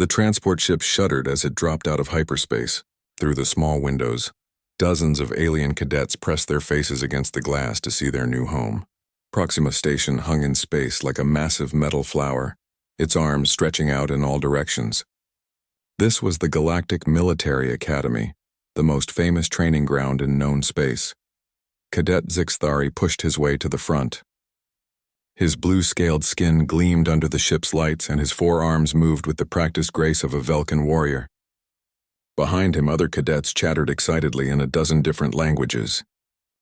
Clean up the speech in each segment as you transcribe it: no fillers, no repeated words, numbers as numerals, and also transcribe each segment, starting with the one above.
The transport ship shuddered as it dropped out of hyperspace. Through the small windows, dozens of alien cadets pressed their faces against the glass to see their new home. Proxima Station hung in space like a massive metal flower, its arms stretching out in all directions. This was the Galactic Military Academy, the most famous training ground in known space. Cadet Zixthari pushed his way to the front. His blue-scaled skin gleamed under the ship's lights, and his forearms moved with the practiced grace of a Velkan warrior. Behind him, other cadets chattered excitedly in a dozen different languages.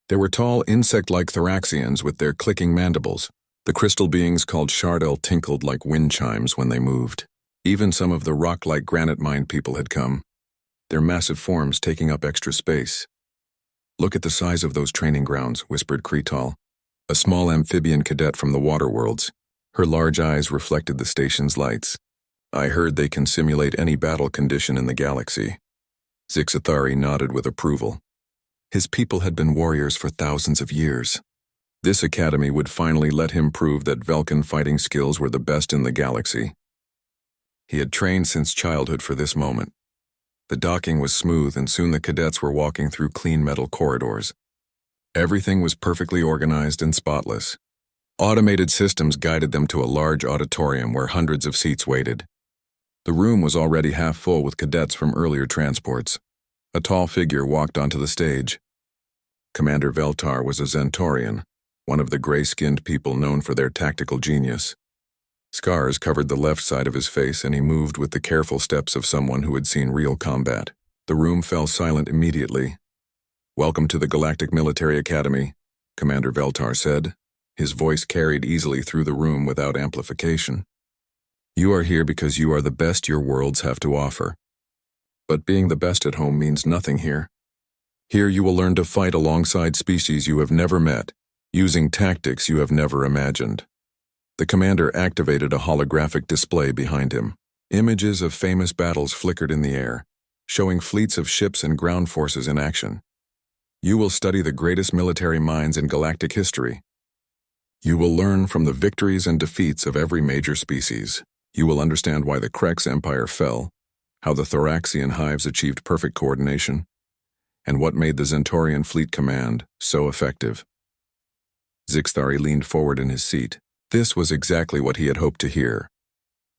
There were tall, insect-like thoraxians with their clicking mandibles. The crystal beings called Shardel tinkled like wind chimes when they moved. Even some of the rock-like granite mind people had come, their massive forms taking up extra space. "Look at the size of those training grounds," whispered Kretal, a small amphibian cadet from the water worlds. Her large eyes reflected the station's lights. "I heard they can simulate any battle condition in the galaxy." Zixthari nodded with approval. His people had been warriors for thousands of years. This academy would finally let him prove that Velkan fighting skills were the best in the galaxy. He had trained since childhood for this moment. The docking was smooth, and soon the cadets were walking through clean metal corridors. Everything was perfectly organized and spotless. Automated systems guided them to a large auditorium where hundreds of seats waited. The room was already half full with cadets from earlier transports. A tall figure walked onto the stage. Commander Veltar was a Zentorian, one of the gray-skinned people known for their tactical genius. Scars covered the left side of his face, and he moved with the careful steps of someone who had seen real combat. The room fell silent immediately. "Welcome to the Galactic Military Academy," Commander Veltar said. His voice carried easily through the room without amplification. "You are here because you are the best your worlds have to offer. But being the best at home means nothing here. Here you will learn to fight alongside species you have never met, using tactics you have never imagined." The commander activated a holographic display behind him. Images of famous battles flickered in the air, showing fleets of ships and ground forces in action. "You will study the greatest military minds in galactic history. You will learn from the victories and defeats of every major species. You will understand why the Krex Empire fell, how the Thoraxian hives achieved perfect coordination, and what made the Zentorian Fleet Command so effective." Zixthari leaned forward in his seat. This was exactly what he had hoped to hear.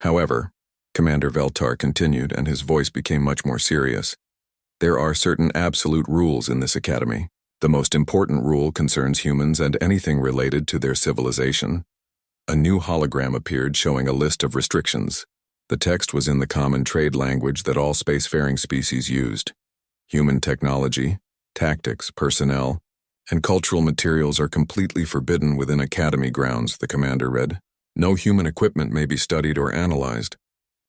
"However," Commander Veltar continued, and his voice became much more serious, "there are certain absolute rules in this academy. The most important rule concerns humans and anything related to their civilization." A new hologram appeared showing a list of restrictions. The text was in the common trade language that all spacefaring species used. Human technology, tactics, personnel, and cultural materials are completely forbidden within Academy grounds, the commander read. No human equipment may be studied or analyzed.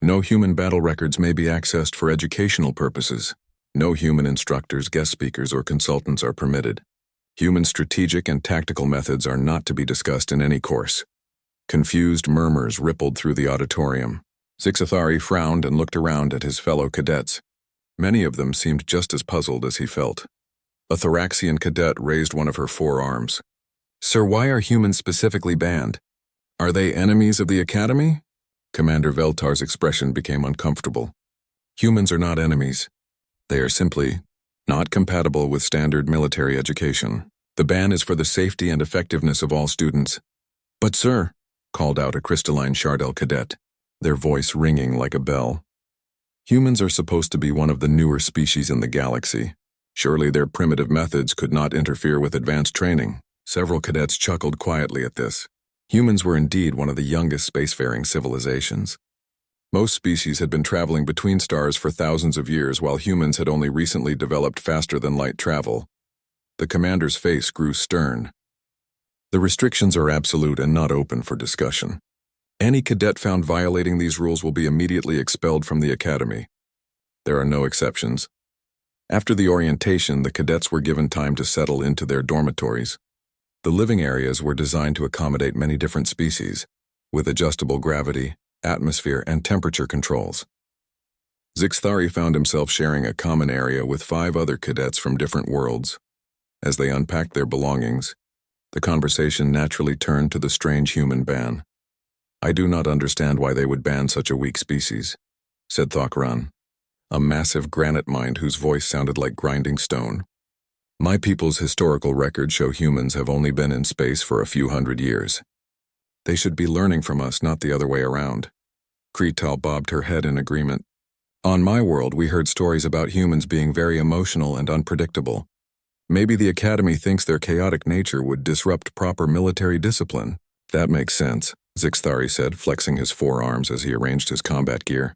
No human battle records may be accessed for educational purposes. No human instructors, guest speakers, or consultants are permitted. Human strategic and tactical methods are not to be discussed in any course. Confused murmurs rippled through the auditorium. Zixthari frowned and looked around at his fellow cadets. Many of them seemed just as puzzled as he felt. A Thoraxian cadet raised one of her forearms. "Sir, why are humans specifically banned? Are they enemies of the Academy?" Commander Veltar's expression became uncomfortable. "Humans are not enemies. They are simply not compatible with standard military education. The ban is for the safety and effectiveness of all students." "But sir," called out a crystalline Shardel cadet, their voice ringing like a bell. "Humans are supposed to be one of the newer species in the galaxy. Surely their primitive methods could not interfere with advanced training." Several cadets chuckled quietly at this. Humans were indeed one of the youngest spacefaring civilizations. Most species had been traveling between stars for thousands of years, while humans had only recently developed faster-than-light travel. The commander's face grew stern. "The restrictions are absolute and not open for discussion. Any cadet found violating these rules will be immediately expelled from the academy. There are no exceptions." After the orientation, the cadets were given time to settle into their dormitories. The living areas were designed to accommodate many different species, with adjustable gravity, atmosphere, and temperature controls. Zixthari found himself sharing a common area with 5 other cadets from different worlds. As they unpacked their belongings, the conversation naturally turned to the strange human ban. "I do not understand why they would ban such a weak species. said Thokran, a massive granite mind whose voice sounded like grinding stone. My people's historical records show humans have only been in space for a few hundred years. They should be learning from us, not the other way around. Kretal bobbed her head in agreement. On my world, we heard stories about humans being very emotional and unpredictable. Maybe the Academy thinks their chaotic nature would disrupt proper military discipline. That makes sense, Zixthari said, flexing his forearms as he arranged his combat gear.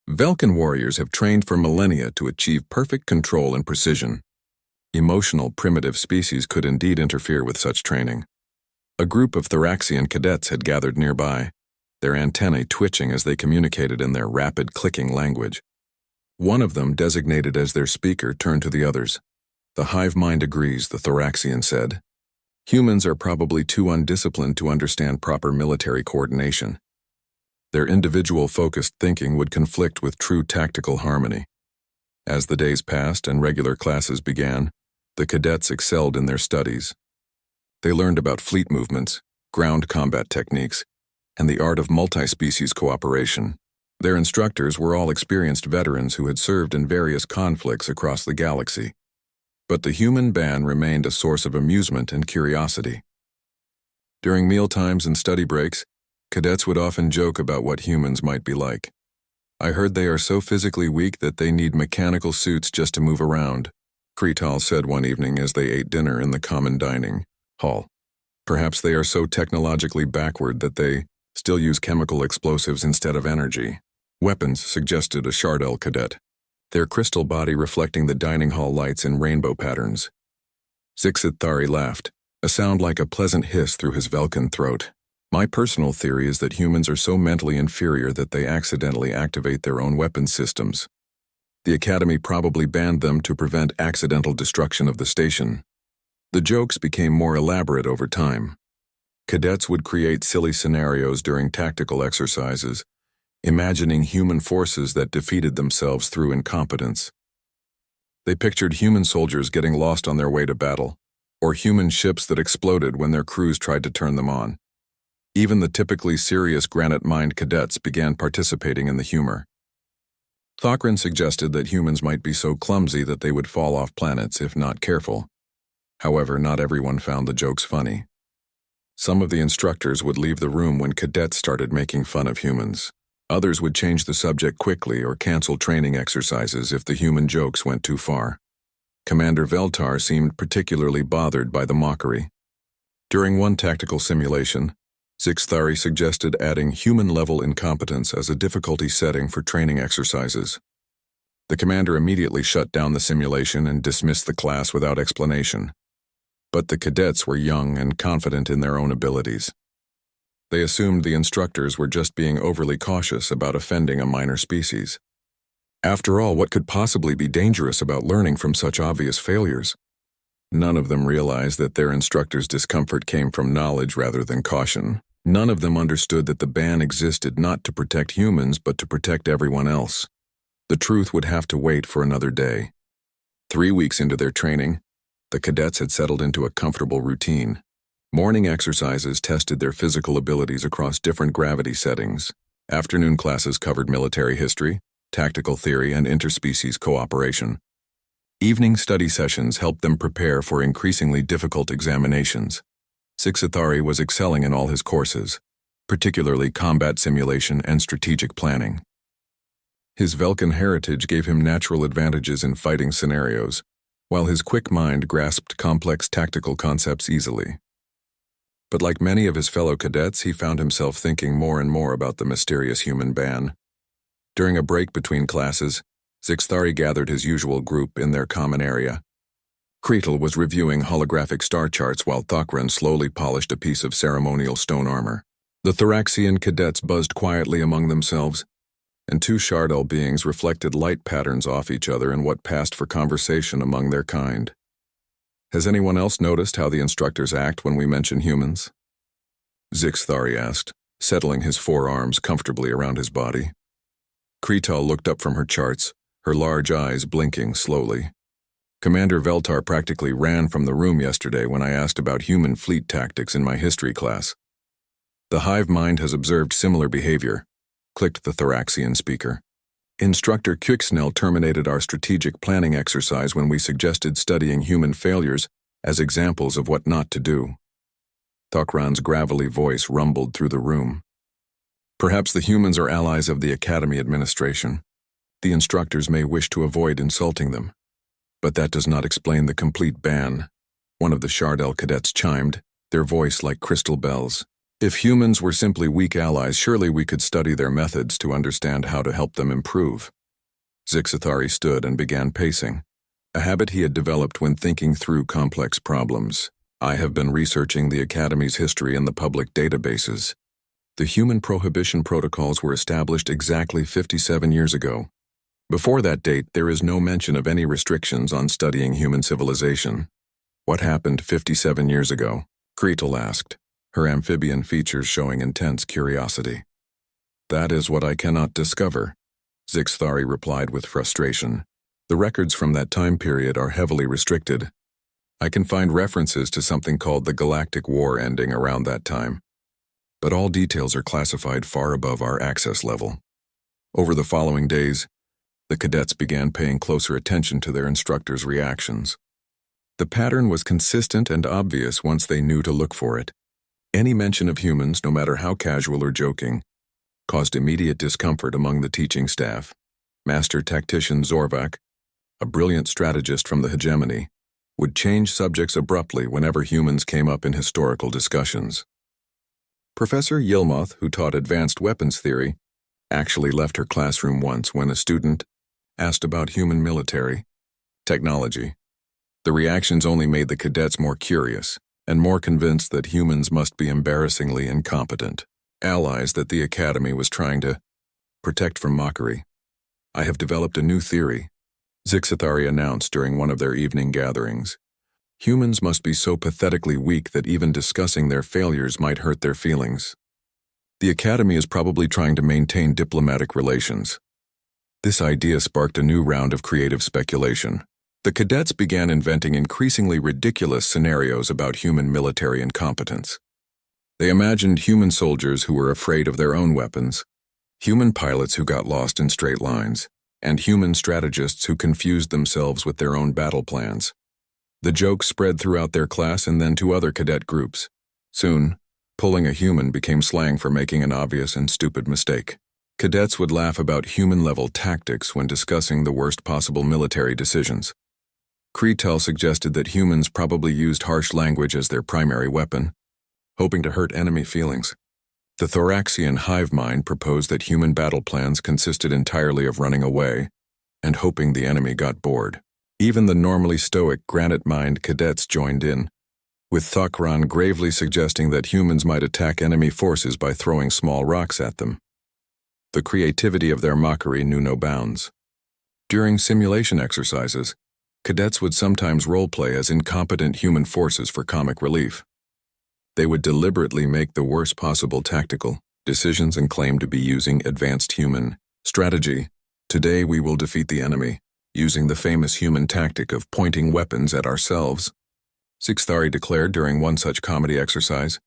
Velkan warriors have trained for millennia to achieve perfect control and precision. Emotional, primitive species could indeed interfere with such training. A group of Thoraxian cadets had gathered nearby, their antennae twitching as they communicated in their rapid, clicking language. One of them, designated as their speaker, turned to the others. The hive mind agrees, the Thoraxian said. Humans are probably too undisciplined to understand proper military coordination. Their individual focused thinking would conflict with true tactical harmony. As the days passed and regular classes began, the cadets excelled in their studies. They learned about fleet movements, ground combat techniques, and the art of multi-species cooperation. Their instructors were all experienced veterans who had served in various conflicts across the galaxy. But the human band remained a source of amusement and curiosity. During mealtimes and study breaks, cadets would often joke about what humans might be like. I heard they are so physically weak that they need mechanical suits just to move around, Kretal said one evening as they ate dinner in the common dining hall. Perhaps they are so technologically backward that they still use chemical explosives instead of energy. Weapons, suggested a Shardel cadet, their crystal body reflecting the dining hall lights in rainbow patterns. Zixithari laughed, a sound like a pleasant hiss through his Velkan throat. My personal theory is that humans are so mentally inferior that they accidentally activate their own weapon systems. The Academy probably banned them to prevent accidental destruction of the station. The jokes became more elaborate over time. Cadets would create silly scenarios during tactical exercises, imagining human forces that defeated themselves through incompetence. They pictured human soldiers getting lost on their way to battle, or human ships that exploded when their crews tried to turn them on. Even the typically serious granite-mind cadets began participating in the humor. Thokran suggested that humans might be so clumsy that they would fall off planets if not careful. However, not everyone found the jokes funny. Some of the instructors would leave the room when cadets started making fun of humans. Others would change the subject quickly or cancel training exercises if the human jokes went too far. Commander Veltar seemed particularly bothered by the mockery. During one tactical simulation, Zixthari suggested adding human-level incompetence as a difficulty setting for training exercises. The commander immediately shut down the simulation and dismissed the class without explanation. But the cadets were young and confident in their own abilities. They assumed the instructors were just being overly cautious about offending a minor species. After all, what could possibly be dangerous about learning from such obvious failures? None of them realized that their instructors' discomfort came from knowledge rather than caution. None of them understood that the ban existed not to protect humans but to protect everyone else. The truth would have to wait for another day. 3 weeks into their training, the cadets had settled into a comfortable routine. Morning exercises tested their physical abilities across different gravity settings. Afternoon classes covered military history, tactical theory, and interspecies cooperation. Evening study sessions helped them prepare for increasingly difficult examinations. Zixithari was excelling in all his courses, particularly combat simulation and strategic planning. His Velkan heritage gave him natural advantages in fighting scenarios, while his quick mind grasped complex tactical concepts easily. But like many of his fellow cadets, he found himself thinking more and more about the mysterious human ban. During a break between classes, Zixthari gathered his usual group in their common area. Kretal was reviewing holographic star charts while Thokran slowly polished a piece of ceremonial stone armor. The Thoraxian cadets buzzed quietly among themselves, and 2 Shardel beings reflected light patterns off each other in what passed for conversation among their kind. Has anyone else noticed how the instructors act when we mention humans? Zixthari asked, settling his forearms comfortably around his body. Kretal looked up from her charts, her large eyes blinking slowly. Commander Veltar practically ran from the room yesterday when I asked about human fleet tactics in my history class. The hive mind has observed similar behavior, clicked the Thoraxian speaker. Instructor Kuxnell terminated our strategic planning exercise when we suggested studying human failures as examples of what not to do. Thokran's gravelly voice rumbled through the room. Perhaps the humans are allies of the Academy administration. The instructors may wish to avoid insulting them. But that does not explain the complete ban. One of the Shardell cadets chimed, their voice like crystal bells. If humans were simply weak allies, surely we could study their methods to understand how to help them improve. Zixathari stood and began pacing, a habit he had developed when thinking through complex problems. I have been researching the Academy's history in the public databases. The human prohibition protocols were established exactly 57 years ago. Before that date, there is no mention of any restrictions on studying human civilization. What happened 57 years ago? Cretel asked, her amphibian features showing intense curiosity. That is what I cannot discover, Zixathari replied with frustration. The records from that time period are heavily restricted. I can find references to something called the Galactic War ending around that time, but all details are classified far above our access level. Over the following days, the cadets began paying closer attention to their instructors' reactions. The pattern was consistent and obvious once they knew to look for it. Any mention of humans, no matter how casual or joking, caused immediate discomfort among the teaching staff. Master Tactician Zorvak, a brilliant strategist from the hegemony, would change subjects abruptly whenever humans came up in historical discussions. Professor Yilmoth, who taught advanced weapons theory, actually left her classroom once when a student asked about human military technology. The reactions only made the cadets more curious and more convinced that humans must be embarrassingly incompetent, allies that the Academy was trying to protect from mockery. I have developed a new theory, Zixathari announced during one of their evening gatherings. Humans must be so pathetically weak that even discussing their failures might hurt their feelings. The Academy is probably trying to maintain diplomatic relations. This idea sparked a new round of creative speculation. The cadets began inventing increasingly ridiculous scenarios about human military incompetence. They imagined human soldiers who were afraid of their own weapons, human pilots who got lost in straight lines, and human strategists who confused themselves with their own battle plans. The joke spread throughout their class and then to other cadet groups. Soon, pulling a human became slang for making an obvious and stupid mistake. Cadets would laugh about human-level tactics when discussing the worst possible military decisions. Cretel suggested that humans probably used harsh language as their primary weapon, hoping to hurt enemy feelings. The Thoraxian hive mind proposed that human battle plans consisted entirely of running away and hoping the enemy got bored. Even the normally stoic granite-mind cadets joined in, with Thokran gravely suggesting that humans might attack enemy forces by throwing small rocks at them. The creativity of their mockery knew no bounds. During simulation exercises, cadets would sometimes role-play as incompetent human forces for comic relief. They would deliberately make the worst possible tactical decisions and claim to be using advanced human strategy. Today we will defeat the enemy, using the famous human tactic of pointing weapons at ourselves, Zixathari declared during one such comedy exercise,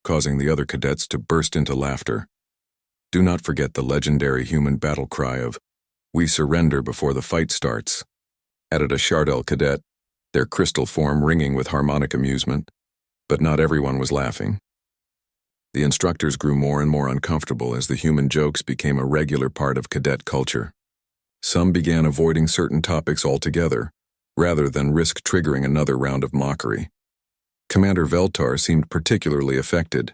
causing the other cadets to burst into laughter. Do not forget the legendary human battle cry of, "We surrender before the fight starts," added a Shardell cadet, their crystal form ringing with harmonic amusement. But not everyone was laughing. The instructors grew more and more uncomfortable as the human jokes became a regular part of cadet culture. Some began avoiding certain topics altogether, rather than risk triggering another round of mockery. Commander Veltar seemed particularly affected.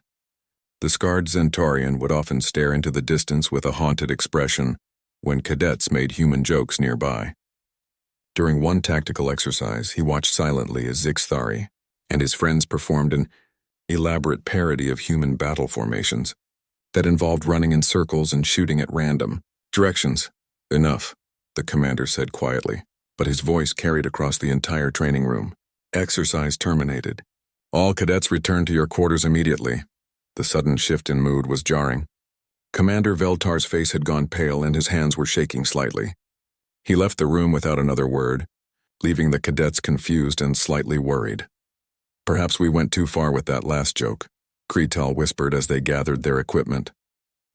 The scarred Zentaurian would often stare into the distance with a haunted expression when cadets made human jokes nearby. During one tactical exercise, he watched silently as Zixathari and his friends performed an elaborate parody of human battle formations that involved running in circles and shooting at random directions. Enough, the commander said quietly, but his voice carried across the entire training room. Exercise terminated. All cadets return to your quarters immediately. The sudden shift in mood was jarring. Commander Veltar's face had gone pale and his hands were shaking slightly. He left the room without another word, leaving the cadets confused and slightly worried. Perhaps we went too far with that last joke, Cretel whispered as they gathered their equipment.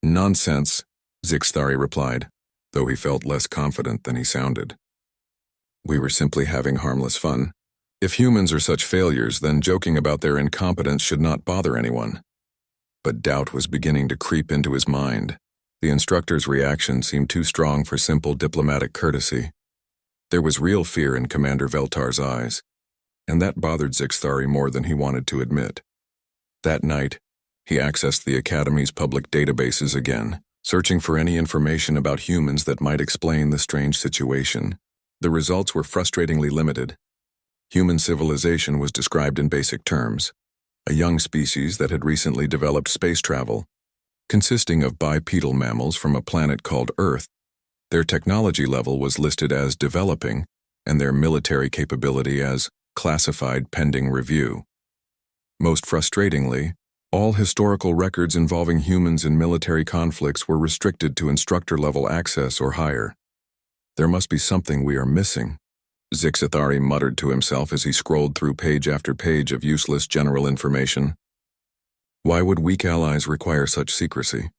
Nonsense, Zixathari replied. though he felt less confident than he sounded. We were simply having harmless fun. If humans are such failures, then joking about their incompetence should not bother anyone. But doubt was beginning to creep into his mind. The instructor's reaction seemed too strong for simple diplomatic courtesy. There was real fear in Commander Veltar's eyes, and that bothered Zixthari more than he wanted to admit. That night, he accessed the Academy's public databases again, searching for any information about humans that might explain the strange situation. The results were frustratingly limited. Human civilization was described in basic terms: a young species that had recently developed space travel, consisting of bipedal mammals from a planet called Earth. Their technology level was listed as developing, and their military capability as classified pending review. Most frustratingly, all historical records involving humans in military conflicts were restricted to instructor-level access or higher. There must be something we are missing, Zixthari muttered to himself as he scrolled through page after page of useless general information. Why would weak allies require such secrecy?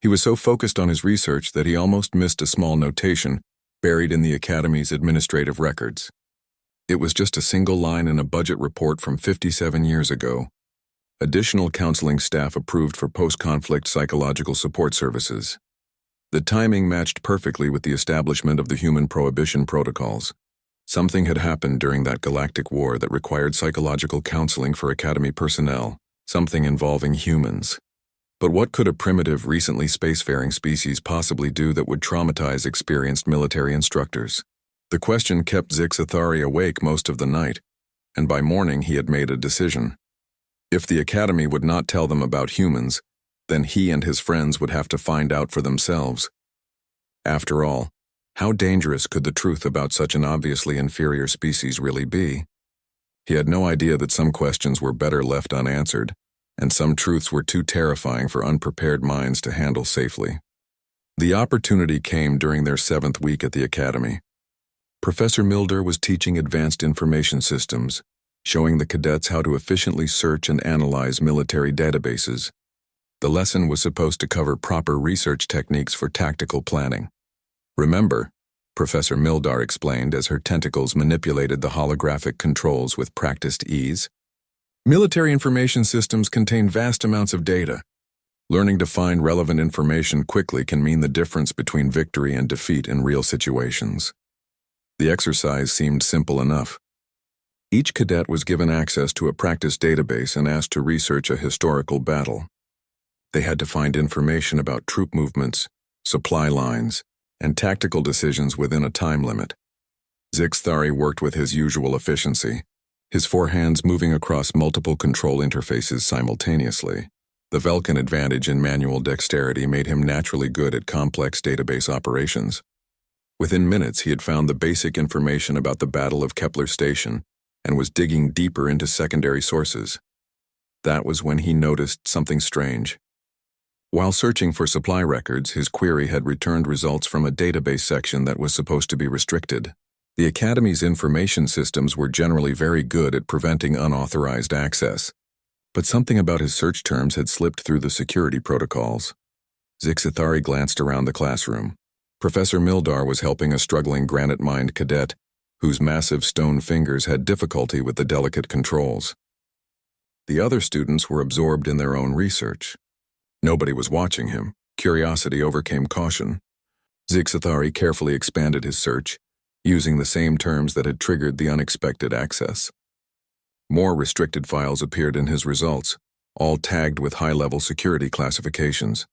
He was so focused on his research that he almost missed a small notation buried in the Academy's administrative records. It was just a single line in a budget report from 57 years ago. Additional counseling staff approved for post-conflict psychological support services. The timing matched perfectly with the establishment of the human prohibition protocols. Something had happened during that galactic war that required psychological counseling for Academy personnel, something involving humans. But what could a primitive, recently spacefaring species possibly do that would traumatize experienced military instructors? The question kept Zixthari awake most of the night, and by morning he had made a decision. If the Academy would not tell them about humans, then he and his friends would have to find out for themselves. After all, how dangerous could the truth about such an obviously inferior species really be? He had no idea that some questions were better left unanswered, and some truths were too terrifying for unprepared minds to handle safely. The opportunity came during their 7th week at the Academy. Professor Milder was teaching advanced information systems, showing the cadets how to efficiently search and analyze military databases. The lesson was supposed to cover proper research techniques for tactical planning. Remember, Professor Mildar explained as her tentacles manipulated the holographic controls with practiced ease. Military information systems contain vast amounts of data. Learning to find relevant information quickly can mean the difference between victory and defeat in real situations. The exercise seemed simple enough. Each cadet was given access to a practice database and asked to research a historical battle. They had to find information about troop movements, supply lines, and tactical decisions within a time limit. Zixthari worked with his usual efficiency, his 4 hands moving across multiple control interfaces simultaneously. The Velkan advantage in manual dexterity made him naturally good at complex database operations. Within minutes, he had found the basic information about the Battle of Kepler Station and was digging deeper into secondary sources. That was when he noticed something strange. While searching for supply records, his query had returned results from a database section that was supposed to be restricted. The Academy's information systems were generally very good at preventing unauthorized access, but something about his search terms had slipped through the security protocols. Zixthari glanced around the classroom. Professor Mildar was helping a struggling granite-mined cadet whose massive stone fingers had difficulty with the delicate controls. The other students were absorbed in their own research. Nobody was watching him. Curiosity overcame caution. Zixthari carefully expanded his search, using the same terms that had triggered the unexpected access. More restricted files appeared in his results, all tagged with high-level security classifications.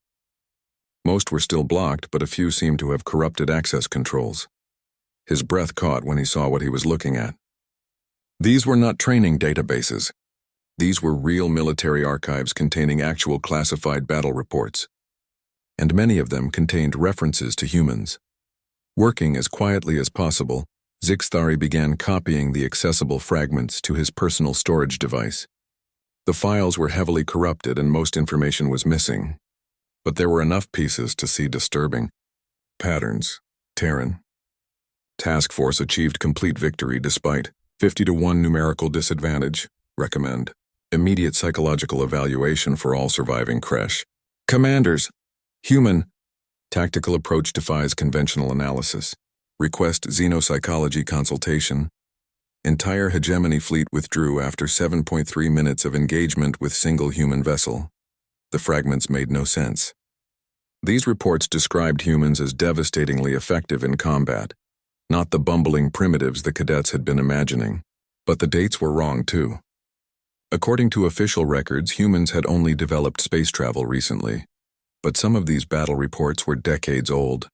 Most were still blocked, but a few seemed to have corrupted access controls. His breath caught when he saw what he was looking at. These were not training databases. These were real military archives containing actual classified battle reports, and many of them contained references to humans. Working as quietly as possible, Zixthari began copying the accessible fragments to his personal storage device. The files were heavily corrupted and most information was missing, but there were enough pieces to see disturbing patterns. Terran. Task Force achieved complete victory despite 50-1 numerical disadvantage. Recommend immediate psychological evaluation for all surviving crash. Commanders, human, Tactical approach defies conventional analysis. Request xenopsychology consultation. Entire hegemony fleet withdrew after 7.3 minutes of engagement with single human vessel. The fragments made no sense. These reports described humans as devastatingly effective in combat, not the bumbling primitives the cadets had been imagining. But the dates were wrong too. According to official records, humans had only developed space travel recently, but some of these battle reports were decades old.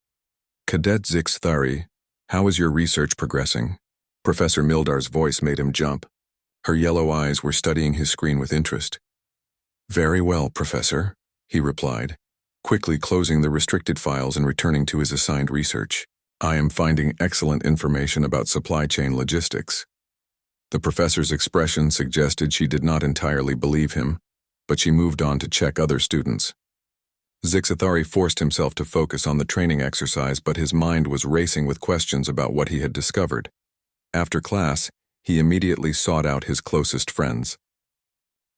Cadet Zixthari, how is your research progressing? Professor Mildar's voice made him jump. Her yellow eyes were studying his screen with interest. Very well, Professor, he replied, quickly closing the restricted files and returning to his assigned research. I am finding excellent information about supply chain logistics. The professor's expression suggested she did not entirely believe him, but she moved on to check other students. Zixthari forced himself to focus on the training exercise, but his mind was racing with questions about what he had discovered. After class, he immediately sought out his closest friends.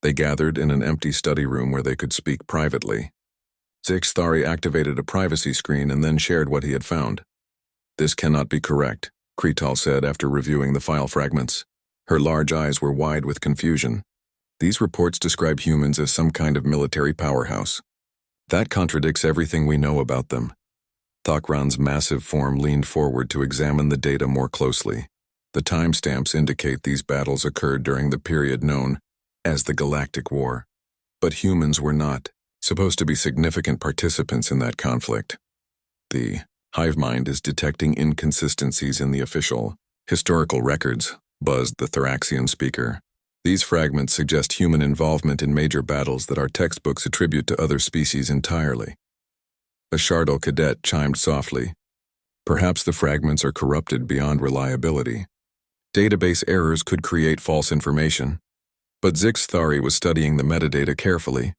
They gathered in an empty study room where they could speak privately. Zixthari activated a privacy screen and then shared what he had found. This cannot be correct, Kretal said after reviewing the file fragments. Her large eyes were wide with confusion. These reports describe humans as some kind of military powerhouse. That contradicts everything we know about them. Thakran's massive form leaned forward to examine the data more closely. The timestamps indicate these battles occurred during the period known as the Galactic War. But humans were not supposed to be significant participants in that conflict. The hive mind is detecting inconsistencies in the official historical records, buzzed the Thoraxian speaker. These fragments suggest human involvement in major battles that our textbooks attribute to other species entirely. A Shardal cadet chimed softly. Perhaps the fragments are corrupted beyond reliability. Database errors could create false information. But Zixthari was studying the metadata carefully.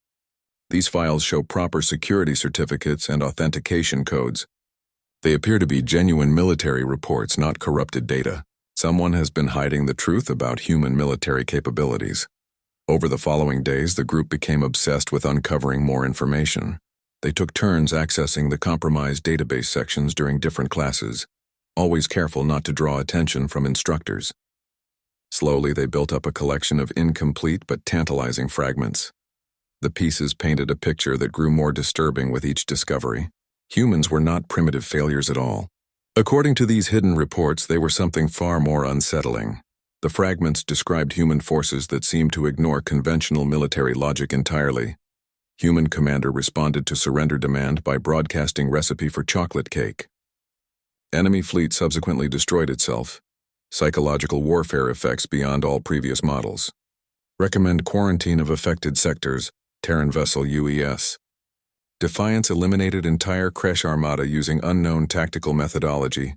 These files show proper security certificates and authentication codes. They appear to be genuine military reports, not corrupted data. Someone has been hiding the truth about human military capabilities. Over the following days, the group became obsessed with uncovering more information. They took turns accessing the compromised database sections during different classes, always careful not to draw attention from instructors. Slowly, they built up a collection of incomplete but tantalizing fragments. The pieces painted a picture that grew more disturbing with each discovery. Humans were not primitive failures at all. According to these hidden reports, they were something far more unsettling. The fragments described human forces that seemed to ignore conventional military logic entirely. Human commander responded to surrender demand by broadcasting recipe for chocolate cake. Enemy fleet subsequently destroyed itself. Psychological warfare effects beyond all previous models. Recommend quarantine of affected sectors, Terran vessel UES. Defiance eliminated entire Kresh armada using unknown tactical methodology.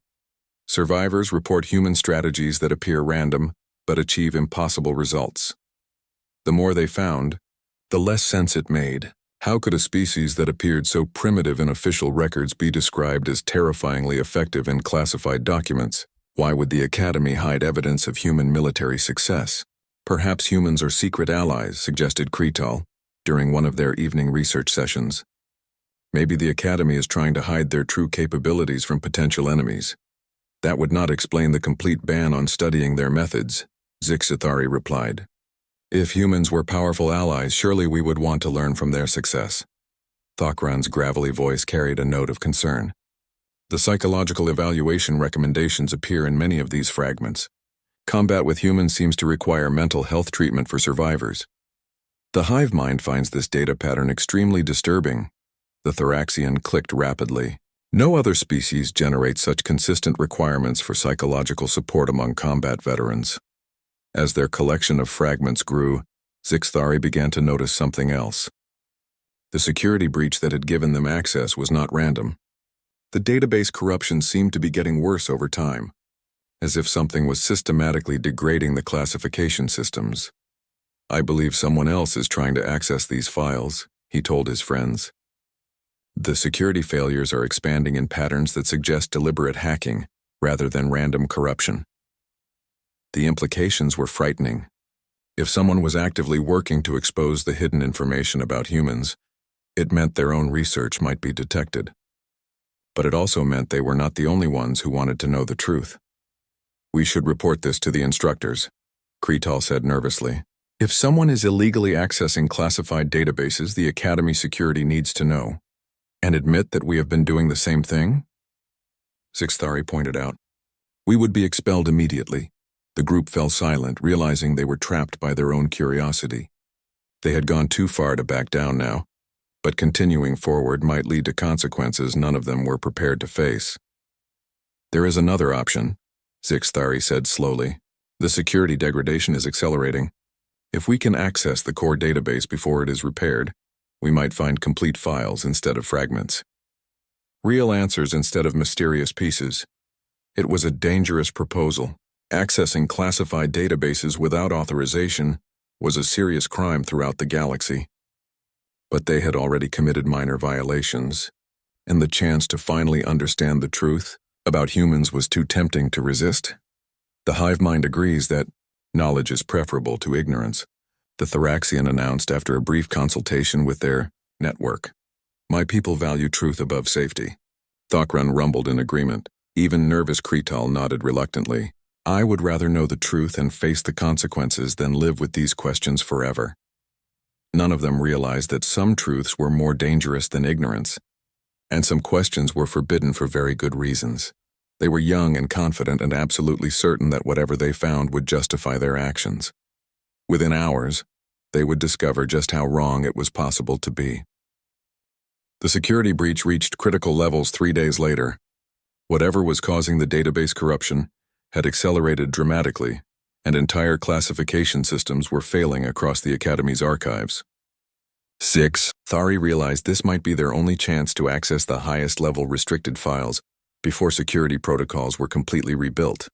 Survivors report human strategies that appear random, but achieve impossible results. The more they found, the less sense it made. How could a species that appeared so primitive in official records be described as terrifyingly effective in classified documents? Why would the Academy hide evidence of human military success? Perhaps humans are secret allies, suggested Kretal, during one of their evening research sessions. Maybe the Academy is trying to hide their true capabilities from potential enemies. That would not explain the complete ban on studying their methods, Zixthari replied. If humans were powerful allies, surely we would want to learn from their success. Thakran's gravelly voice carried a note of concern. The psychological evaluation recommendations appear in many of these fragments. Combat with humans seems to require mental health treatment for survivors. The hive mind finds this data pattern extremely disturbing. The Thoraxian clicked rapidly. No other species generates such consistent requirements for psychological support among combat veterans. As their collection of fragments grew, Zixthari began to notice something else. The security breach that had given them access was not random. The database corruption seemed to be getting worse over time, as if something was systematically degrading the classification systems. I believe someone else is trying to access these files, he told his friends. The security failures are expanding in patterns that suggest deliberate hacking rather than random corruption. The implications were frightening. If someone was actively working to expose the hidden information about humans, it meant their own research might be detected. but it also meant they were not the only ones who wanted to know the truth. "We should report this to the instructors," Kretal said nervously. "If someone is illegally accessing classified databases, the Academy security needs to know. And admit that we have been doing the same thing?" Sixthari pointed out. "We would be expelled immediately." The group fell silent, realizing they were trapped by their own curiosity. They had gone too far to back down now, but continuing forward might lead to consequences none of them were prepared to face. "There is another option," Sixthari said slowly. "The security degradation is accelerating. If we can access the core database before it is repaired, we might find complete files instead of fragments. Real answers instead of mysterious pieces." It was a dangerous proposal. Accessing classified databases without authorization was a serious crime throughout the galaxy. But they had already committed minor violations, and the chance to finally understand the truth about humans was too tempting to resist. "The hive mind agrees that knowledge is preferable to ignorance," the Thoraxian announced after a brief consultation with their network. "My people value truth above safety." Thokran rumbled in agreement. Even nervous Kretal nodded reluctantly. "I would rather know the truth and face the consequences than live with these questions forever." None of them realized that some truths were more dangerous than ignorance, and some questions were forbidden for very good reasons. They were young and confident and absolutely certain that whatever they found would justify their actions. Within hours, they would discover just how wrong it was possible to be. The security breach reached critical levels 3 days later. Whatever was causing the database corruption had accelerated dramatically, and entire classification systems were failing across the Academy's archives. Thari realized this might be their only chance to access the highest-level restricted files before security protocols were completely rebuilt.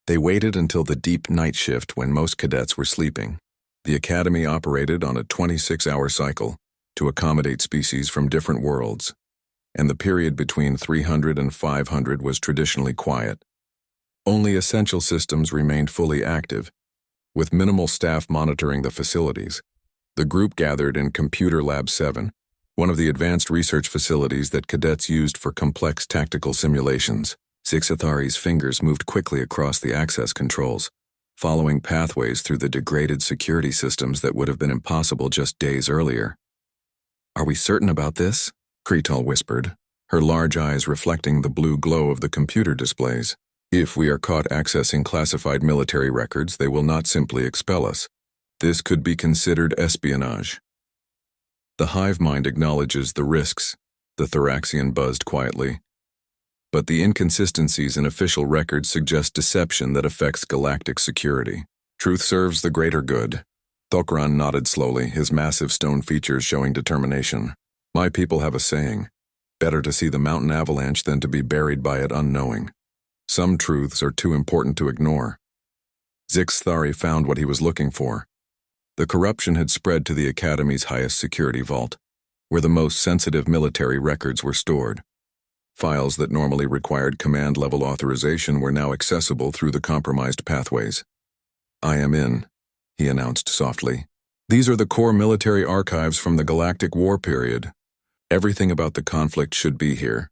They waited until the deep night shift when most cadets were sleeping. The Academy operated on a 26-hour cycle to accommodate species from different worlds, and the period between 300 and 500 was traditionally quiet. Only essential systems remained fully active, with minimal staff monitoring the facilities. The group gathered in Computer Lab 7, one of the advanced research facilities that cadets used for complex tactical simulations. Sixthari's fingers moved quickly across the access controls, following pathways through the degraded security systems that would have been impossible just days earlier. "Are we certain about this?" Kretal whispered, her large eyes reflecting the blue glow of the computer displays. "If we are caught accessing classified military records, they will not simply expel us. This could be considered espionage." "The hive mind acknowledges the risks," the Thoraxian buzzed quietly. "But the inconsistencies in official records suggest deception that affects galactic security. Truth serves the greater good." Thokran nodded slowly, his massive stone features showing determination. "My people have a saying, better to see the mountain avalanche than to be buried by it unknowing. Some truths are too important to ignore." Sixthari found what he was looking for. The corruption had spread to the Academy's highest security vault, where the most sensitive military records were stored. Files that normally required command-level authorization were now accessible through the compromised pathways. "I am in," he announced softly. "These are the core military archives from the Galactic War period. Everything about the conflict should be here."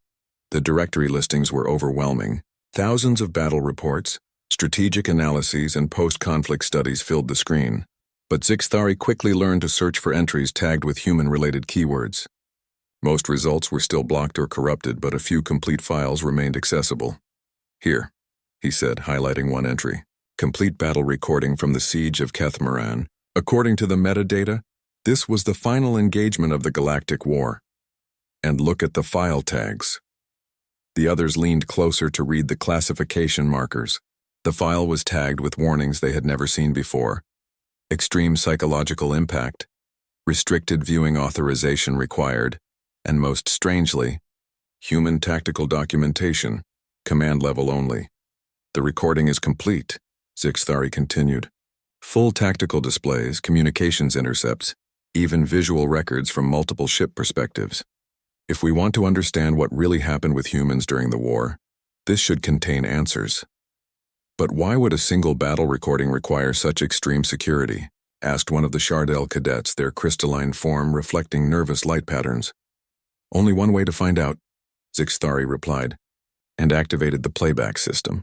The directory listings were overwhelming. Thousands of battle reports, strategic analyses, and post-conflict studies filled the screen. But Sixthari quickly learned to search for entries tagged with human-related keywords. Most results were still blocked or corrupted, but a few complete files remained accessible. "Here," he said, highlighting one entry. "Complete battle recording from the Siege of Kethmaran. According to the metadata, this was the final engagement of the Galactic War. And look at the file tags." The others leaned closer to read the classification markers. The file was tagged with warnings they had never seen before. Extreme psychological impact, restricted viewing authorization required, and most strangely, human tactical documentation, command level only. "The recording is complete," Sixthari continued. "Full tactical displays, communications intercepts, even visual records from multiple ship perspectives. If we want to understand what really happened with humans during the war, this should contain answers." "But why would a single battle recording require such extreme security?" asked one of the Shardel cadets, their crystalline form reflecting nervous light patterns. "Only one way to find out," Zixthari replied, and activated the playback system.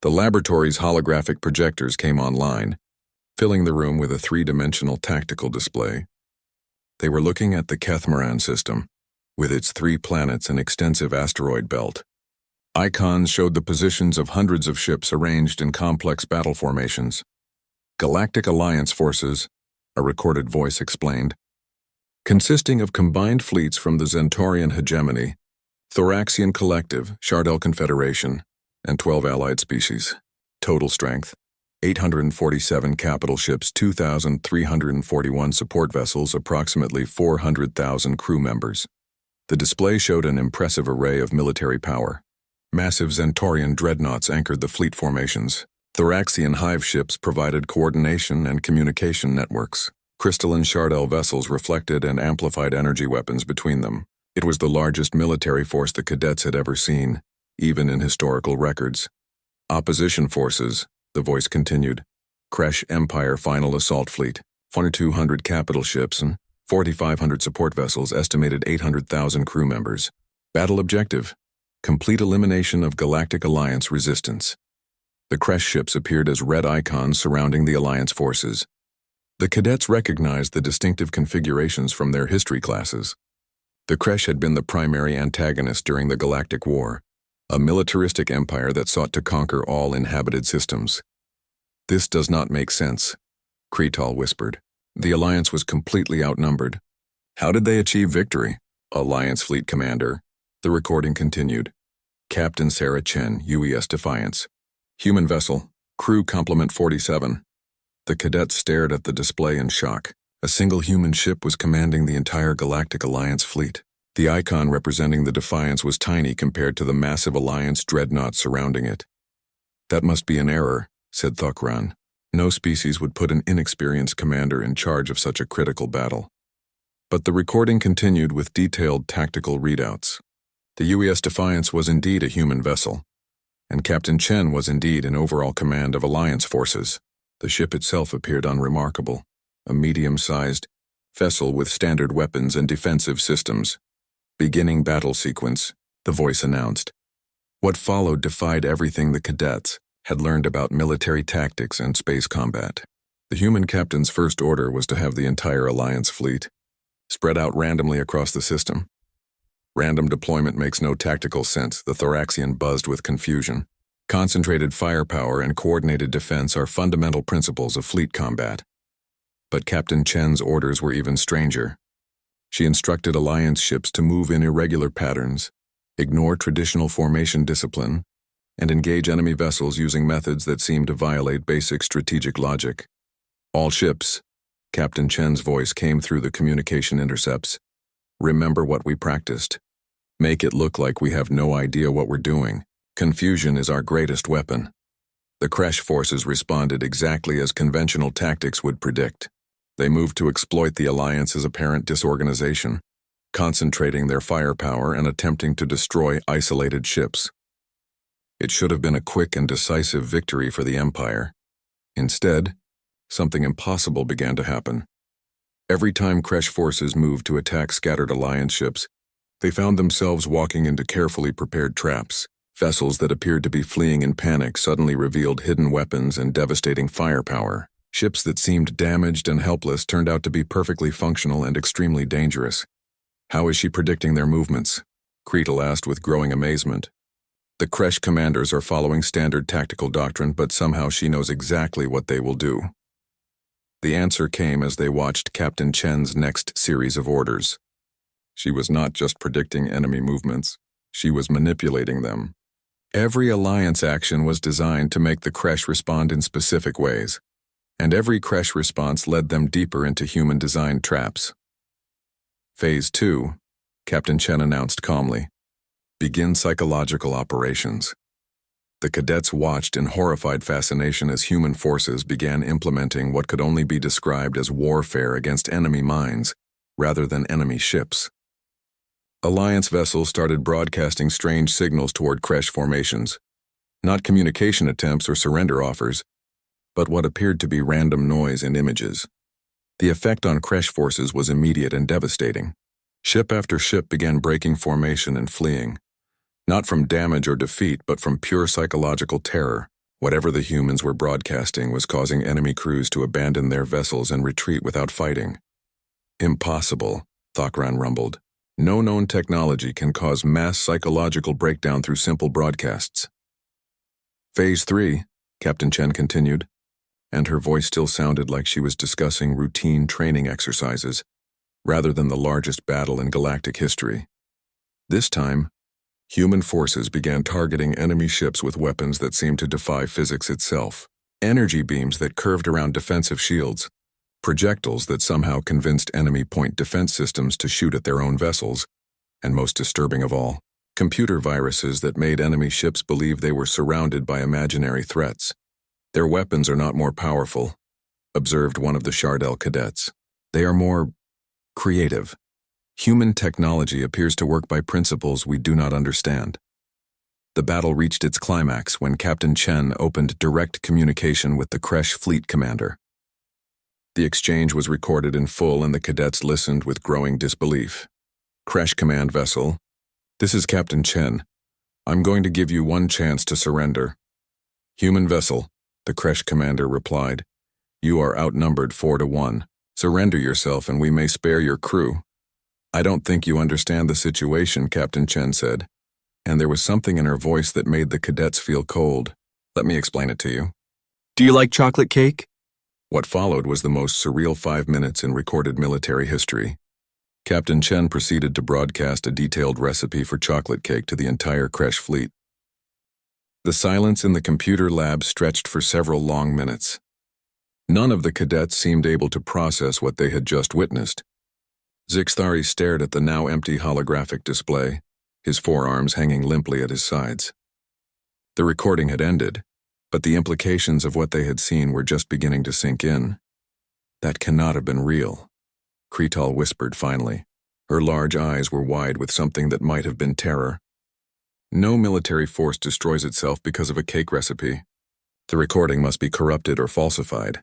The laboratory's holographic projectors came online, filling the room with a three-dimensional tactical display. They were looking at the Kethmaran system, with its 3 planets and extensive asteroid belt. Icons showed the positions of hundreds of ships arranged in complex battle formations. Galactic Alliance forces, a recorded voice explained, consisting of combined fleets from the Zentaurian hegemony, Thoraxian Collective, Shardel Confederation, and 12 allied species. Total strength, 847 capital ships, 2,341 support vessels, approximately 400,000 crew members. The display showed an impressive array of military power. Massive Zentaurian dreadnoughts anchored the fleet formations. Thoraxian hive ships provided coordination and communication networks. Crystalline Shardel vessels reflected and amplified energy weapons between them. It was the largest military force the cadets had ever seen, even in historical records. Opposition forces, the voice continued. Kresh Empire Final Assault Fleet, 4,200 capital ships and 4,500 support vessels, estimated 800,000 crew members. Battle objective: complete elimination of Galactic Alliance resistance. The Kresh ships appeared as red icons surrounding the Alliance forces. The cadets recognized the distinctive configurations from their history classes. The Kresh had been the primary antagonist during the Galactic War, a militaristic empire that sought to conquer all inhabited systems. "This does not make sense," Kretal whispered. The Alliance was completely outnumbered. "How did they achieve victory?" Alliance Fleet Commander. The recording continued. Captain Sarah Chen, UES Defiance. Human vessel, crew complement 47. The cadets stared at the display in shock. A single human ship was commanding the entire Galactic Alliance fleet. The icon representing the Defiance was tiny compared to the massive Alliance dreadnoughts surrounding it. "That must be an error," said Thokran. "No species would put an inexperienced commander in charge of such a critical battle." But the recording continued with detailed tactical readouts. The UES Defiance was indeed a human vessel, and Captain Chen was indeed in overall command of Alliance forces. The ship itself appeared unremarkable, a medium-sized vessel with standard weapons and defensive systems. "Beginning battle sequence," the voice announced. What followed defied everything the cadets had learned about military tactics and space combat. The human captain's first order was to have the entire Alliance fleet spread out randomly across the system. "Random deployment makes no tactical sense," the Thoraxian buzzed with confusion. "Concentrated firepower and coordinated defense are fundamental principles of fleet combat." But Captain Chen's orders were even stranger. She instructed Alliance ships to move in irregular patterns, ignore traditional formation discipline, and engage enemy vessels using methods that seemed to violate basic strategic logic. "All ships," Captain Chen's voice came through the communication intercepts, "remember what we practiced. Make it look like we have no idea what we're doing. Confusion is our greatest weapon." The Kresh forces responded exactly as conventional tactics would predict. They moved to exploit the Alliance's apparent disorganization, concentrating their firepower and attempting to destroy isolated ships. It should have been a quick and decisive victory for the Empire. Instead, something impossible began to happen. Every time Kresh forces moved to attack scattered Alliance ships, they found themselves walking into carefully prepared traps. Vessels that appeared to be fleeing in panic suddenly revealed hidden weapons and devastating firepower. Ships that seemed damaged and helpless turned out to be perfectly functional and extremely dangerous. "How is she predicting their movements?" Kretal asked with growing amazement. "The Kresh commanders are following standard tactical doctrine, but somehow she knows exactly what they will do." The answer came as they watched Captain Chen's next series of orders. She was not just predicting enemy movements, she was manipulating them. Every Alliance action was designed to make the Kresh respond in specific ways, and every Kresh response led them deeper into human-designed traps. "Phase 2, Captain Chen announced calmly. "Begin psychological operations." The cadets watched in horrified fascination as human forces began implementing what could only be described as warfare against enemy minds, rather than enemy ships. Alliance vessels started broadcasting strange signals toward Kresh formations. Not communication attempts or surrender offers, but what appeared to be random noise and images. The effect on Kresh forces was immediate and devastating. Ship after ship began breaking formation and fleeing. Not from damage or defeat, but from pure psychological terror. Whatever the humans were broadcasting was causing enemy crews to abandon their vessels and retreat without fighting. Impossible, Thokran rumbled. No known technology can cause mass psychological breakdown through simple broadcasts. Phase 3, Captain Chen continued, and her voice still sounded like she was discussing routine training exercises, rather than the largest battle in galactic history. This time, human forces began targeting enemy ships with weapons that seemed to defy physics itself. Energy beams that curved around defensive shields, projectiles that somehow convinced enemy point defense systems to shoot at their own vessels, and most disturbing of all, computer viruses that made enemy ships believe they were surrounded by imaginary threats. Their weapons are not more powerful, observed one of the Shardell cadets. They are more creative. Human technology appears to work by principles we do not understand. The battle reached its climax when Captain Chen opened direct communication with the Kresh fleet commander. The exchange was recorded in full and the cadets listened with growing disbelief. Kresh command vessel, this is Captain Chen. I'm going to give you one chance to surrender. Human vessel, the Kresh commander replied. You are outnumbered 4-1. Surrender yourself and we may spare your crew. I don't think you understand the situation, Captain Chen said, and there was something in her voice that made the cadets feel cold. Let me explain it to you. Do you like chocolate cake? What followed was the most surreal 5 minutes in recorded military history. Captain Chen proceeded to broadcast a detailed recipe for chocolate cake to the entire Kresh fleet. The silence in the computer lab stretched for several long minutes. None of the cadets seemed able to process what they had just witnessed. Zixthari stared at the now empty holographic display, his forearms hanging limply at his sides. The recording had ended, but the implications of what they had seen were just beginning to sink in. That cannot have been real, Kretal whispered finally. Her large eyes were wide with something that might have been terror. No military force destroys itself because of a cake recipe. The recording must be corrupted or falsified.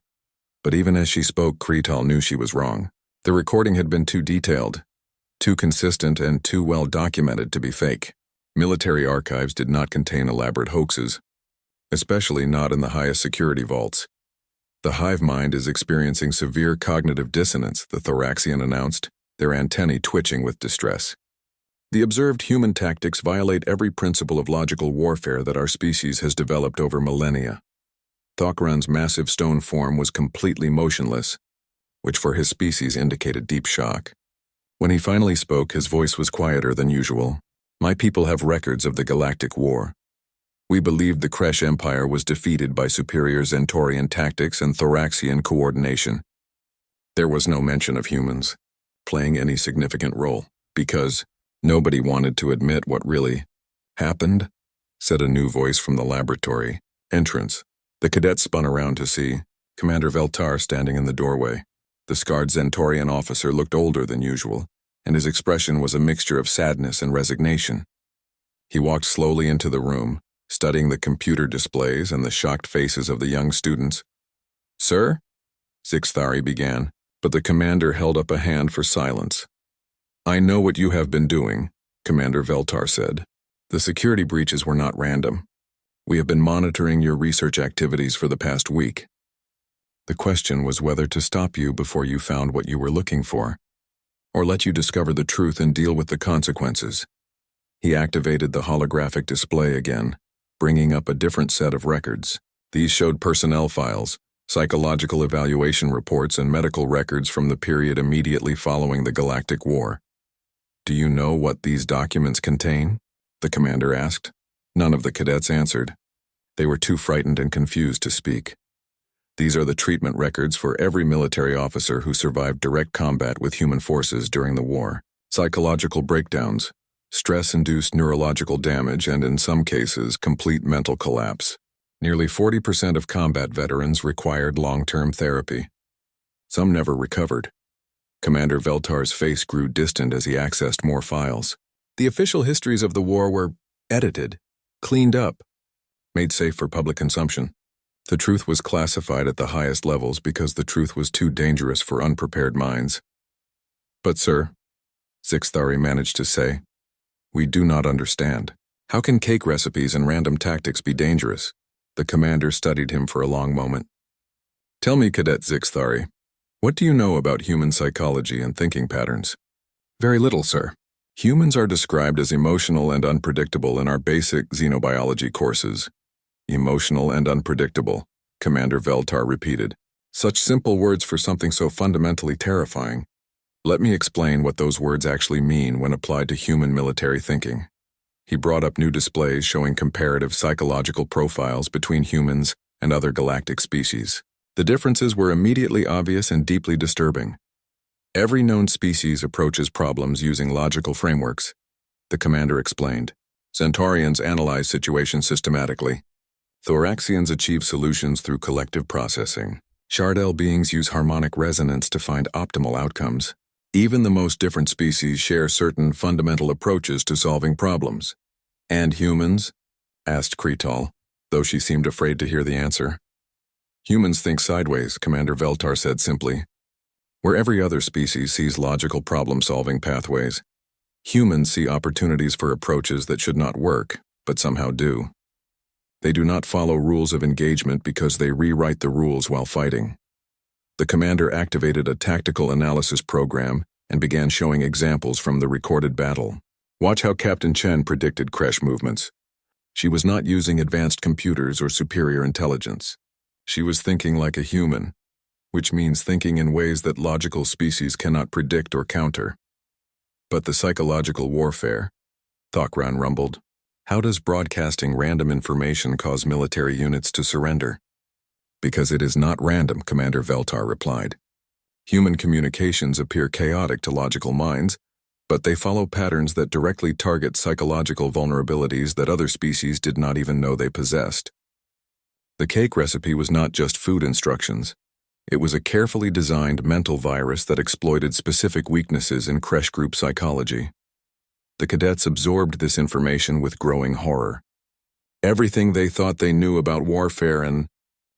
But even as she spoke, Kretal knew she was wrong. The recording had been too detailed, too consistent, and too well documented to be fake. Military archives did not contain elaborate hoaxes, especially not in the highest security vaults. The hive mind is experiencing severe cognitive dissonance, the Thoraxian announced, their antennae twitching with distress. The observed human tactics violate every principle of logical warfare that our species has developed over millennia. Thokran's massive stone form was completely motionless, which for his species indicated deep shock. When he finally spoke, his voice was quieter than usual. My people have records of the Galactic War. We believed the Kresh Empire was defeated by superior Zentorian tactics and Thoraxian coordination. There was no mention of humans playing any significant role, because nobody wanted to admit what really happened, said a new voice from the laboratory entrance. The cadets spun around to see Commander Veltar standing in the doorway. The scarred Zentorian officer looked older than usual, and his expression was a mixture of sadness and resignation. He walked slowly into the room, studying the computer displays and the shocked faces of the young students. Sir? Zixthari began, but the commander held up a hand for silence. I know what you have been doing, Commander Veltar said. The security breaches were not random. We have been monitoring your research activities for the past week. The question was whether to stop you before you found what you were looking for, or let you discover the truth and deal with the consequences. He activated the holographic display again, bringing up a different set of records. These showed personnel files, psychological evaluation reports, and medical records from the period immediately following the Galactic War. Do you know what these documents contain? The commander asked. None of the cadets answered. They were too frightened and confused to speak. These are the treatment records for every military officer who survived direct combat with human forces during the war. Psychological breakdowns, stress-induced neurological damage, and in some cases, complete mental collapse. Nearly 40% of combat veterans required long-term therapy. Some never recovered. Commander Veltar's face grew distant as he accessed more files. The official histories of the war were edited, cleaned up, made safe for public consumption. The truth was classified at the highest levels because the truth was too dangerous for unprepared minds. But sir, Zixthari managed to say, we do not understand. How can cake recipes and random tactics be dangerous? The commander studied him for a long moment. Tell me, Cadet Zixthari, what do you know about human psychology and thinking patterns? Very little, sir. Humans are described as emotional and unpredictable in our basic xenobiology courses. Emotional and unpredictable, Commander Veltar repeated. Such simple words for something so fundamentally terrifying. Let me explain what those words actually mean when applied to human military thinking. He brought up new displays showing comparative psychological profiles between humans and other galactic species. The differences were immediately obvious and deeply disturbing. Every known species approaches problems using logical frameworks, the commander explained. Centaurians analyze situations systematically. Thoraxians achieve solutions through collective processing. Shardell beings use harmonic resonance to find optimal outcomes. Even the most different species share certain fundamental approaches to solving problems. And humans? Asked Kretal, though she seemed afraid to hear the answer. Humans think sideways, Commander Veltar said simply. Where every other species sees logical problem-solving pathways, humans see opportunities for approaches that should not work, but somehow do. They do not follow rules of engagement because they rewrite the rules while fighting. The commander activated a tactical analysis program and began showing examples from the recorded battle. Watch how Captain Chen predicted Kresh movements. She was not using advanced computers or superior intelligence. She was thinking like a human, which means thinking in ways that logical species cannot predict or counter. But the psychological warfare, Thokran rumbled. How does broadcasting random information cause military units to surrender? Because it is not random, Commander Veltar replied. Human communications appear chaotic to logical minds, but they follow patterns that directly target psychological vulnerabilities that other species did not even know they possessed. The cake recipe was not just food instructions. It was a carefully designed mental virus that exploited specific weaknesses in Kresh group psychology. The cadets absorbed this information with growing horror. Everything they thought they knew about warfare and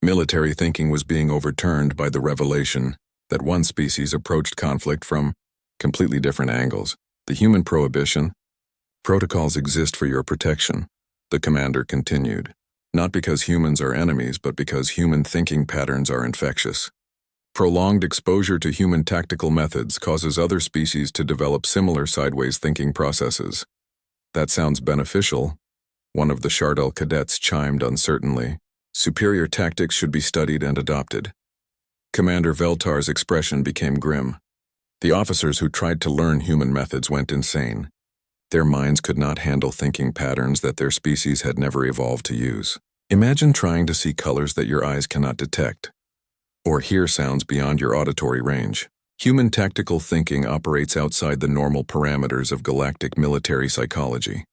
military thinking was being overturned by the revelation that one species approached conflict from completely different angles. The human prohibition. Protocols exist for your protection, the commander continued. Not because humans are enemies, but because human thinking patterns are infectious. Prolonged exposure to human tactical methods causes other species to develop similar sideways thinking processes. That sounds beneficial, one of the Shardell cadets chimed uncertainly. Superior tactics should be studied and adopted. Commander Veltar's expression became grim. The officers who tried to learn human methods went insane. Their minds could not handle thinking patterns that their species had never evolved to use. Imagine trying to see colors that your eyes cannot detect, or hear sounds beyond your auditory range. Human tactical thinking operates outside the normal parameters of galactic military psychology.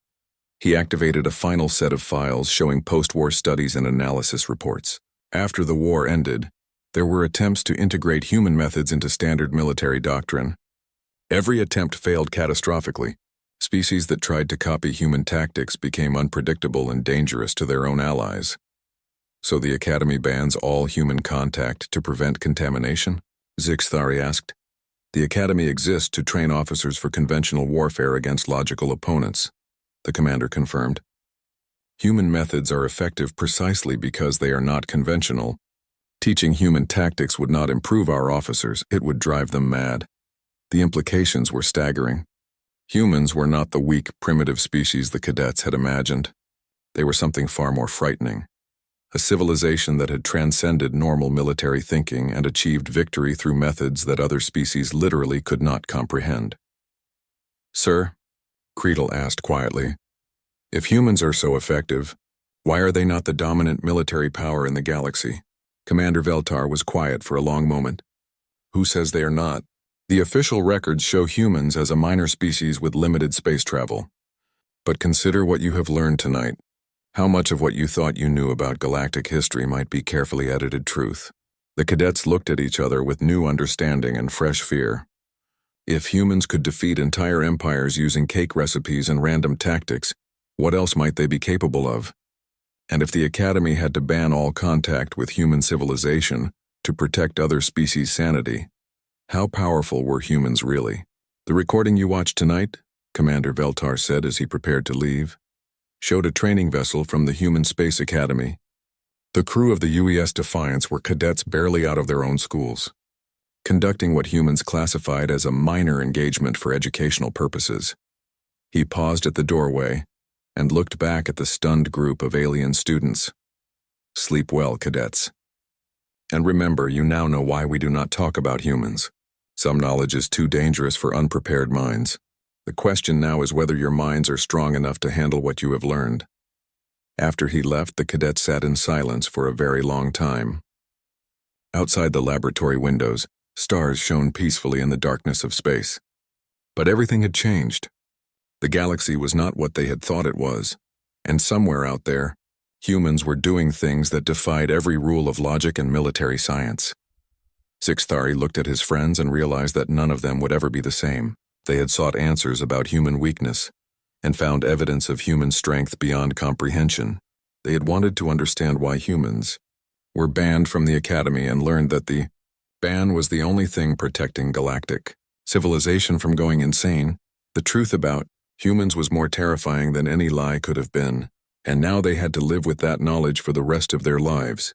He activated a final set of files showing post-war studies and analysis reports. After the war ended, there were attempts to integrate human methods into standard military doctrine. Every attempt failed catastrophically. Species that tried to copy human tactics became unpredictable and dangerous to their own allies. So the Academy bans all human contact to prevent contamination? Zixthari asked. The Academy exists to train officers for conventional warfare against logical opponents, the commander confirmed. Human methods are effective precisely because they are not conventional. Teaching human tactics would not improve our officers, it would drive them mad. The implications were staggering. Humans were not the weak, primitive species the cadets had imagined. They were something far more frightening. A civilization that had transcended normal military thinking and achieved victory through methods that other species literally could not comprehend. Sir, Kretal asked quietly, if humans are so effective, why are they not the dominant military power in the galaxy? Commander Veltar was quiet for a long moment. Who says they are not? The official records show humans as a minor species with limited space travel. But consider what you have learned tonight. How much of what you thought you knew about galactic history might be carefully edited truth? The cadets looked at each other with new understanding and fresh fear. If humans could defeat entire empires using cake recipes and random tactics, what else might they be capable of? And if the Academy had to ban all contact with human civilization to protect other species' sanity, how powerful were humans really? The recording you watched tonight, Commander Veltar said as he prepared to leave, showed a training vessel from the Human Space Academy. The crew of the UES Defiance were cadets barely out of their own schools, conducting what humans classified as a minor engagement for educational purposes. He paused at the doorway and looked back at the stunned group of alien students. Sleep well, cadets. And remember, you now know why we do not talk about humans. Some knowledge is too dangerous for unprepared minds. The question now is whether your minds are strong enough to handle what you have learned. After he left, the cadets sat in silence for a very long time. Outside the laboratory windows, stars shone peacefully in the darkness of space. But everything had changed. The galaxy was not what they had thought it was, and somewhere out there, humans were doing things that defied every rule of logic and military science. Sixthari looked at his friends and realized that none of them would ever be the same. They had sought answers about human weakness and found evidence of human strength beyond comprehension. They had wanted to understand why humans were banned from the academy and learned that the ban was the only thing protecting galactic civilization from going insane. The truth about humans was more terrifying than any lie could have been, and now they had to live with that knowledge for the rest of their lives.